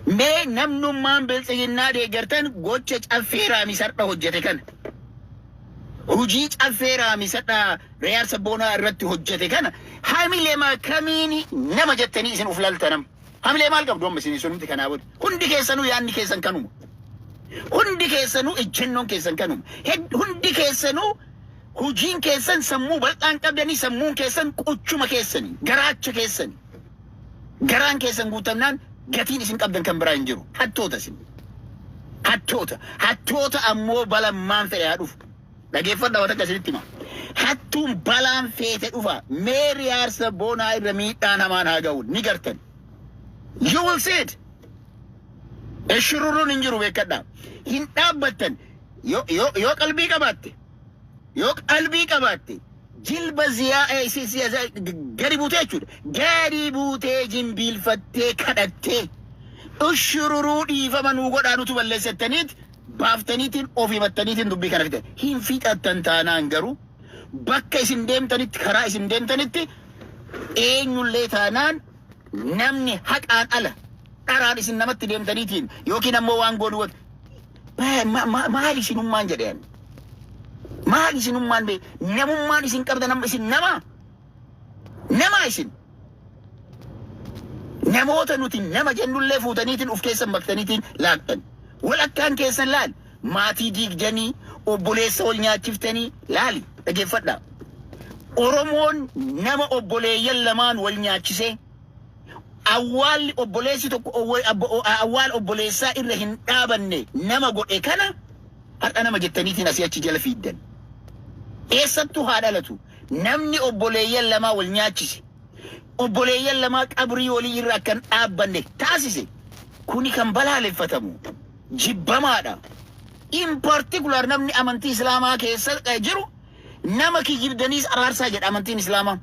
Mee namnummaan biltsiginnaa deeggartan gocha caffeeraa misarra hojjete kan. Hujii caffeeraa misarra Reyaar Sabboonaa irratti hojjete kana hamilee kamiini nama jettanii isin uf laltanam. Hamilee maal qabdu amma isin sunumti kanaa booda. Hundi keessanuu yaadni keessan kanuma. Hundi keessanuu ejjennoon keessan kanuma. Hundi keessanuu hujiin keessan sammuu bal'aan qabdanii sammuun keessan quchuma keessanii garaacha keessanii. Garaan keessan guutamnaan gatiin isin qabdan kan biraa hin jiru. Hattoota isin. Hattoota ammoo balammaan fedhe haa dhufu. Dhageeffadha waan akkasinitti hima. Hattuun balaan feete dhufa. Mee Reyaar Sabboonaa irra miidhaan hamaan haa ga'u ni gartan. You will see it. Eshururruun hin jiru beekadha. Hin dhaabbattan. Yoo qalbii qabaatte. Yoo qalbii qabaatte. Jilba gadi buutee jechuudha. Gadi buutee jimbiilfattee kadhattee. Ushururuu dhiifama nuu godhaa nutu balleessattaniit baaftaniitiin ofii battaniitiin dubbii kana fite. Hin fixattan taanaan garuu bakka isin deemtanitti karaa isin deemtanitti eenyullee taanaan namni haqaan ala dharaan isin namatti deemtaniitiin yookiin ammoo waan godhu maal isinummaan jedheen. Maal isinummaan bee namummaan isin qabda nama isin nama isin. Namoota nuti nama jennullee fuutaniitiin uf keessan baktaniitiin laaqxan. Walakkaan keessan laal maatii diigdanii obboleessa wal nyaachiftanii laali dhageeffadha. Oromoon nama obboleeyyan lamaan wal nyaachisee awwaalli obboleessi tokko awwaal obboleessaa irra hin dhaabanne nama godhe kana har'a nama jettaniitiin asii achi jala fiiddan. Eessattuu haa dhalatu namni obboleeyyan lamaa wal nyaachise. Obboleeyyan lamaa qabrii walii irra kan dhaabbanne taasise kuni kan balaaleffatamu jibbamaadha. In particular namni amantii islaamaa keessa jiru nama kijibdaniis araarsaa jedha amantiin islaamaa.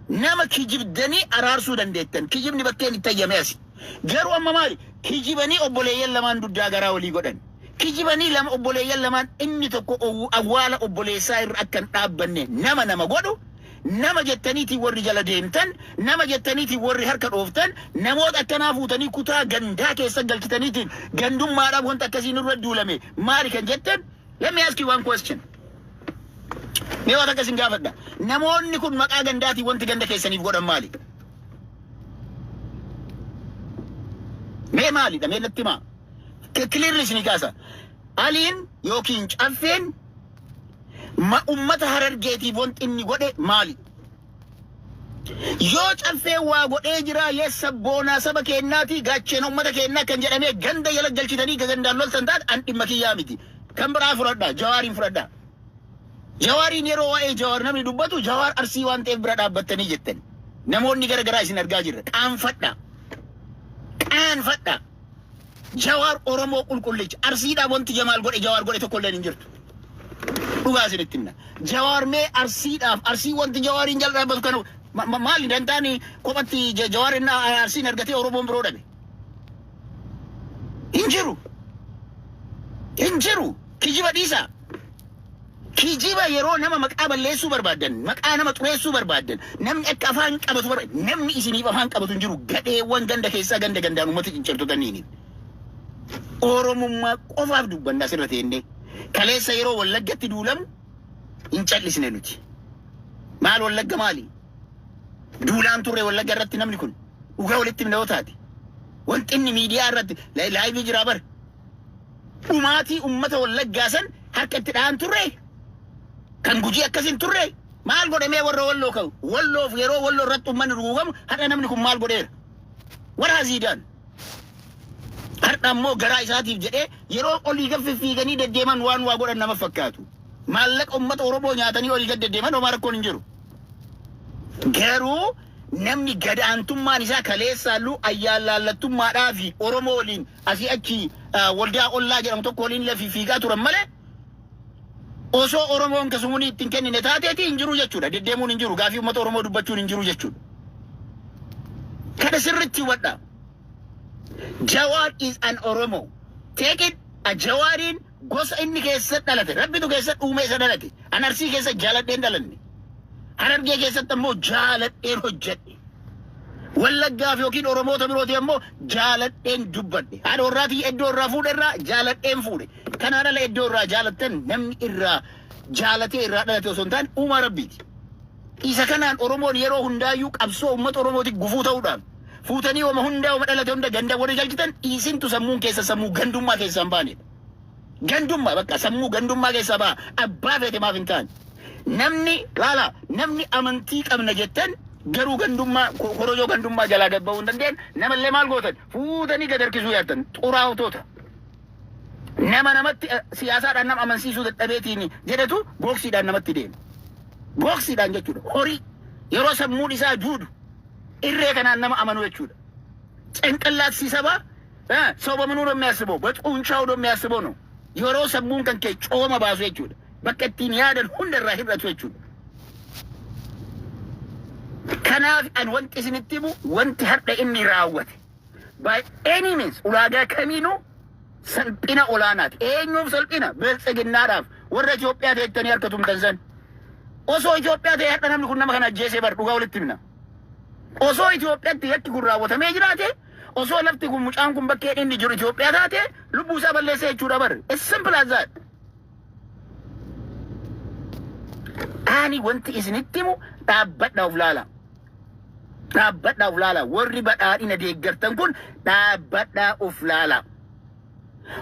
Nama kijibdanii araarsuu dandeettan kijibni bakkeen itti ayyame asi. Garuu amma maali kijibanii obboleeyyan lamaan duddaa garaa walii godhan. Kijibanii lama obboleeyyan lamaan inni tokko awwaala obboleessaa irra akkan dhaabbanne nama godhu. Nama jettaniitiin warri jala deemtan, nama jettaniitiin warri harka dhooftan, namoota akkanaa fuutanii kutaa gandaa keessa galchitaniitiin gandummaadhaaf wanta akkasiin irra duulame maali kan jettan? Let me ask you one question. Mee waan akkasiin gaafadha. Namoonni kun maqaa gandaatiin wanti ganda keessaniif godhan maali? Mee maalidha? Mee natti himaa. Clearly isinii kaasa. Aliin yookiin caffeen ummata Harargeetiif wanti inni godhe maali? Yoo caffee waa godhee jira yes Sabboonaa saba keenyaati gaachena ummata keenyaa kan jedhamee ganda yala galchitanii gandaan loltan taate an dhimma kiyyaa miti. Kan biraa fudhadhaa Jawaariin fudhadhaa. Jawaariin yeroo waa'ee Jawaar namni dubbatu Jawaar Arsii waan ta'eef bira dhaabbattanii jettan. Namoonni garagaraa isin argaa jirra. Qaanfadhaa. Jawaar Oromoo qulqullicha Arsiidhaa wanti Jamaal godhe Jawaar godhe tokko illee hin jirtu. Dhugaa isinitti himna. Jawaar mee Arsiidhaaf Arsii wanti Jawaariin jala dhaabbatu kana maali dandaani kophatti Jawaariin Arsiin argatee Oromoon biroo dhabe. Hin jiru. Kijiba dhiisa. Kijiba yeroo nama maqaa balleessuu barbaadan, maqaa nama xureessuu barbaadan, namni akka afaan qabatu barbaadan, namni isiniif afaan qabatu hin jiru. Gadheewwan ganda keessaa gandaan uummata cincirtotaniini. Oromummaa qofaaf dubbannaa sirra teennee. Kaleessa yeroo Wallaggatti duulamu hin callisne nuti. Maal Wallagga maali? Duulaan turre Wallagga irratti namni kun dhugaa walitti himna taate. Wanti inni miidiyaa irratti laayivii jira bar. Dhumaatii uummata Wallaggaa san harka itti dhaan turre. Kan Gujii akkasin turre. Maal godhamee warra Walloo ka'u? Walloof yeroo Walloo irratti uummanni ruugamu har'a namni kun maal godheera? What has he done? Har'a ammoo garaa isaatiif jedhee yeroo olii gad fiiganii deddeeman waan waa godhan nama fakkaatu. Maallaqa uummata Oromoo nyaatanii olii gad deddeeman homaa rakkoon hin jiru. Garuu namni gadaantummaan isaa kaleessaallu ayyaalaallattummaadhaa fi Oromoo waliin asii achi waldaa ollaa jedhamu tokko waliin lafii fiigaa turan malee osoo Oromoon kasumuunii ittiin kennine taateeti hin jiru jechuudha. Deddeemuun hin jiru. Gaafii uummata Oromoo dubbachuun hin jiru jechuudha. Kana sirriitti hubadhaa. Jawaar is an Oromo. Take it a Jawaarin gosa inni keessa dhalate. Rabbitu keessa dhuume isa dhalate. An Arsii keessa jaaladheen dhalanne. Harargee keessatti ammoo jaaladheen hojjedhe. wallaggaaf yookiin oromoota birooti ammoo jaaladheen dubbadhe haadha warraatii iddoo irraa fuudhe irraa jaaladheen fuudhe kanaan ala iddoo irraa jaalattan namni irraa jaalatee irraa dhalate osoo hin taane uumaa rabbiiti. Isa kanaan oromoon yeroo hundaayyuu qabsoo uummata oromooti gufuu ta'uudhaan fuutanii wama hundaa wama dhalate hunda ganda warri galchitan isintu sammuun keessa sammuu gandummaa keessaa hin baanedha. Gandummaa bakka sammuu gandummaa keessaa ba'a abbaa feete maaf hin taane. Namni amantii qabna jettan garuu gandummaa korojoo gandummaa jalaa gabba'uu hin dandeenye namallee maal gootan fuutanii gad harkisuu yaattan xuraa'otoota. Nama namatti siyaasaadhaan nama amansiisuu dadhabeetiin jedhatu booksiidhaan namatti deema. Booksiidhaan jechuudha horii yeroo sammuun isaa juudu irree kanaan nama amanu jechuudha. ጭንቅላት ሲሰባ ሰው በምኑ ነው የሚያስበው? በጡንቻው ነው የሚያስበው ነው። yeroo sammuun kan kee cooma baasu jechuudha. Bakka ittiin yaadan hundarraa hir'atu jechuudha. Kanaaf an wanti isinitti himu wanti har'a inni raawwate by any means ulaagaa kamiinuu salphina olaanaati. Eenyuuf salphina? Biltsiginnaadhaaf warra Itoophiyaa ta'ettanii harkatu mutansan. Osoo Itoophiyaa ta'e har'a namni kun nama kana ajjeesee bar dhugaa walitti himna. Osoo Itoophiyaatti yakki kun raawwatamee jiraate osoo lafti kun mucaan kun bakkee inni jiru Itoophiyaa taate lubbuu isaa balleessee jechuudha bar. It's simple as that. Ani wanti isinitti himu dhaabbadha of laala. Dhaabbadha of laala. Warri badhaadhina deeggartan kun dhaabbadha of laala.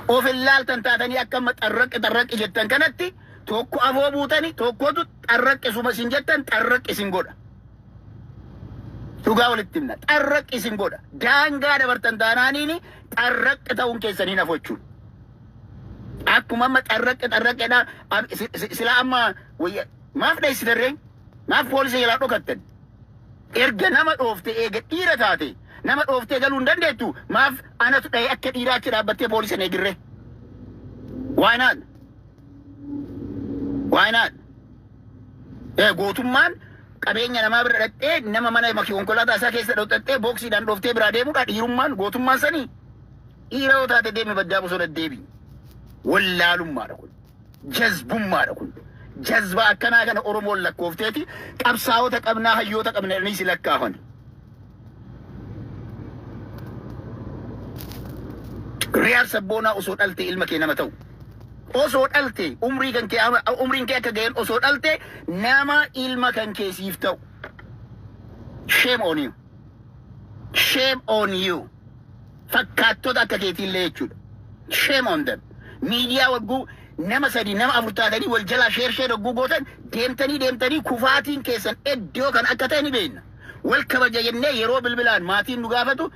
Of ilaaltan taatanii akka xarraqqi jettan kanatti tokko afoo buutanii tokkotu xarraqqi suma isin jettan xarraqqi isin godha. Dhugaa walitti himna xarraqqi isin godha. Daangaa dabartan taanaaniini xarraqqi ta'uun keessanii nafu jechuudha. Akkuma amma xarraqqidha sila amma maaf dheessitarreen maaf poolisii jalaa dhokattan erga nama dhoofte eega dhiira taate nama dhooftee galuu hin dandeettu maaf anatu dhahee akka dhiiraa achi dhaabbattee poolisiin eegirre? Why not? Why not? Gootummaan qabeenya namaa bira dhaqxee nama mana konkolaataa isaa keessa dhoottattee booksiidhaan dhooftee biraa deemuudha. Dhiirummaan gootummaan sanii dhiira yoo taate deemi baddaa bosoo deddeebi. Wallaalummaadha kun. Jazbummaadha kun. Jazba akkanaa kana Oromoon lakkoofteeti qabsaa'ota qabnaa hayyoota qabnanii si lakkaafan. Riyaal sabboonaa osoo dhalte ilma kee nama ta'u. Osoo dhalte umriin kee akka ga'een osoo dhalte nama ilma kan kee siif ta'u. Shame on you. Shame on you. Fakkaattota akka keetiillee jechuudha. Shame on them. Miidiyaa wagguu nama sadi nama afur taatanii wal jalaa sheershee dogguu gootan deemtanii kufaatiin keessan iddoo kan akka ta'e ni beekna. Wal kabaja jennee yeroo bilbilaan maatiin nu gaafatu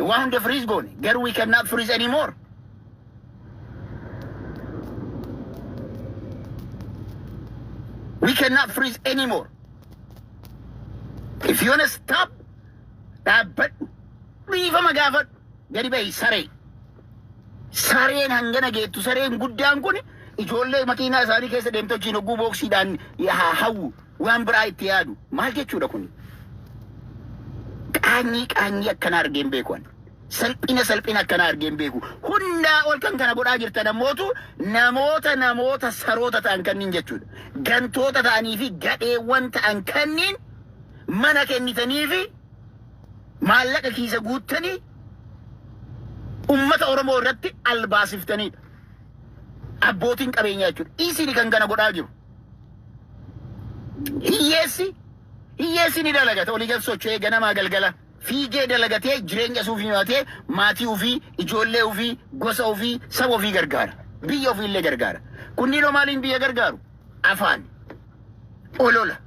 waan hunda freeze goone garuu we cannot freeze anymore. We cannot freeze anymore. If you want to stop dhaabbadhu dhiifama gaafadhu gadi bahi saree. Sareen hangana geettu sareen guddaan kun ijoollee makiinaa isaanii keessa deemtochiin hogguu booksiidhaan hawwu waan biraa itti yaadu maal jechuudha kun? Qaanyii akkana argeen beeku an salphina akkana argeen beeku hundaa ol kan kana godhaa jirtan ammootu namoota saroota ta'an kanniin jechuudha. Gantoota ta'anii fi gadheewwan ta'an kanniin mana kennitanii fi maallaqa kiisa guuttanii ummata Oromoo irratti albaasiftanidha. Abbootiin qabeenyaa jechuudha. Isini kan kana godhaa jiru. Hiyyeessi ni dalagata olii gad socho'ee ganamaa galgala fiigee dalagatee jireenya isaa ofii maatee maatii ofii ijoollee ofii gosa ofii saba ofii gargaara. Biyya ofii illee gargaara. Kunniinoo maaliin biyya gargaaru? Afaan olola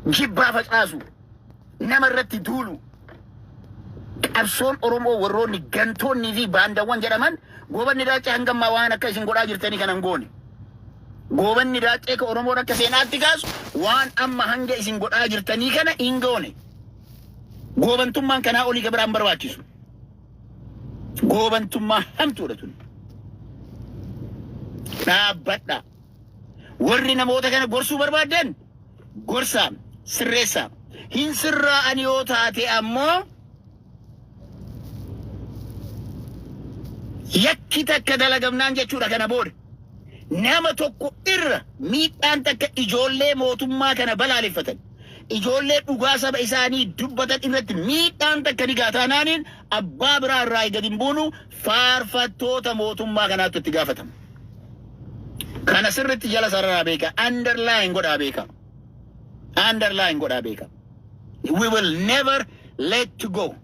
jibbaa facaasu nama irratti duulu. Qabsoon Oromoo warroonni gantoonni fi baandawwan jedhaman goobanni daacee hangammaa waan akka isin godhaa jirtanii kanan goone. Goobanni daacee ka Oromoon akka seenaatti kaasu waan amma hanga isin godhaa jirtanii kana hin goone. Goobantummaan kanaa olii gabiraan barbaachisu. Goobantummaa hamtuudha tun. Dhaabbadha. Warri namoota kana gorsuu barbaadan gorsaa sirreessaa. Hin sirraa'an yoo taate ammoo yakki takka dalagamnaan jechuudha kana booda. Nama tokko irra miidhaan takka ijoollee mootummaa kana balaaleffatan ijoollee dhugaa saba isaanii dubbatan irratti miidhaan takka ni gaataanaanin abbaa biraa irraa gadi hin buunu faarfattoota mootummaa kanaatti itti gaafatama. Kana sirriitti jala sararaa beeka. Underline godhaa beeka. Underline godhaa beeka. We will never let to go.